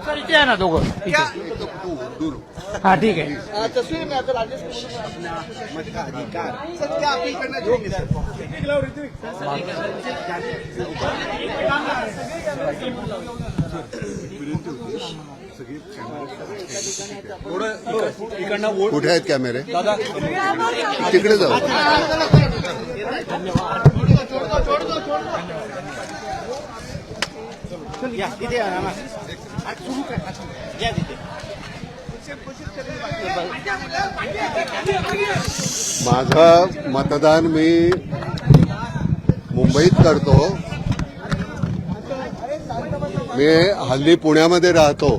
Sir इथे आहे ना दोघं. हाँ ठीक है. तस्वीर में आता राजेश अधिकार सर क्या अपील करना चाहेंगे सर? कुठे आहेत कॅमेरे? तिकडे जाऊ. माझं मतदान मी मुंबईत करतो. मी हल्ली पुण्यामध्ये राहतो,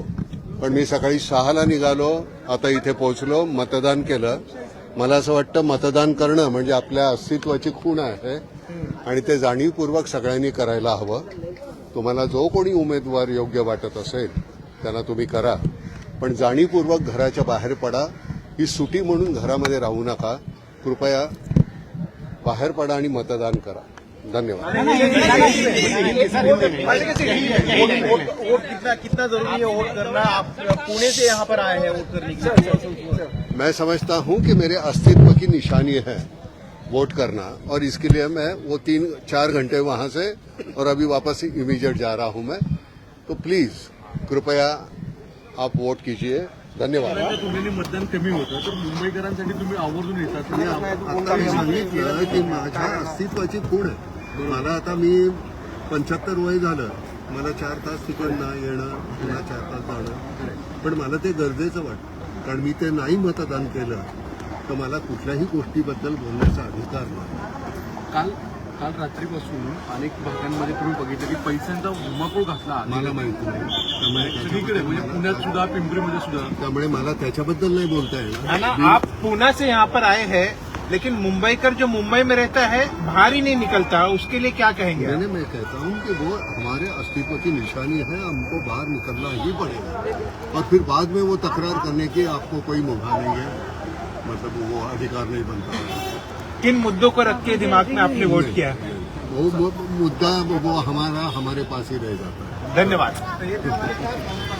पण मी सकाळी 6ला निघालो, आता इथे पोहोचलो, मतदान केलं. मला असं वाटतं मतदान करणं म्हणजे आपल्या अस्तित्वाची खूण आहे आणि ते जाणीवपूर्वक सगळ्यांनी करायला हवं. तुम्हाला जो कोणी उमेदवार योग्य वाटत असेल त्यांना तुम्ही करा, पण जाणीवपूर्वक घराच्या बाहेर पडा. ही सुटी म्हणून घरामध्ये राहू नका. कृपया बाहेर पडा आणि मतदान करा. धन्यवाद. वोट कितना जरूरी है वोट करना? आप पुणे से यहाँ पर आए हैं वोट करने के लिए. मैं समझता हूं कि मेरे अस्तित्व की निशानी है वोट करना, और इसके लिए मैं वो 3-4 घंटे वहां से और अभी वापस इमीडिएट जा रहा हूं मैं. तो प्लीज कृपया आप वोट कीजिए. धन्यवाद. तुम्ही मतदान कमी होतं तर मुंबईकरांसाठी तुम्ही आवर्जून येतात. आता मी सांगितलं की माझ्या अस्तित्वाची खूण आहे. मला आता मी 75 वय झालं. मला 4 तास तिकडनं येणं, पुन्हा 4 तास जाणं, पण मला ते गरजेचं वाटतं. कारण मी ते नाही मतदान केलं तर मला कुठल्याही गोष्टीबद्दल बोलण्याचा अधिकार नाही. काल रात्रीपासून अनेक भागांमध्ये तुम्ही बघितलं की पैशांचा धुमाकूळ घातला. मला माहिती नाही. सगळीकडे म्हणजे पुण्यात सुद्धा, पिंपरीमध्ये सुद्धा. त्यामुळे मला त्याच्याबद्दल नाही बोलता येणार. आप पुणे से यहाँ पर आए हैं, लेकिन मुंबईकर जो मुंबई में रहता है बाहर ही नहीं निकलता, उसके लिए क्या कहेंगे? मैं कहता हूँ कि वो हमारे अस्तित्व की निशानी है. हमको बाहर निकलना ही पड़ेगा, और फिर बाद में वो तकरार करने की आपको कोई मौका नहीं है, मतलब वो अधिकार नहीं बनता. किन मुद्दों को रख के दिमाग में आपने वोट किया? वो मुद्दा वो हमारे पास ही रह जाता है. धन्यवाद.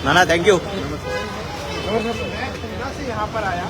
नाना थैंक यू. पुणे से यहाँ पर आया.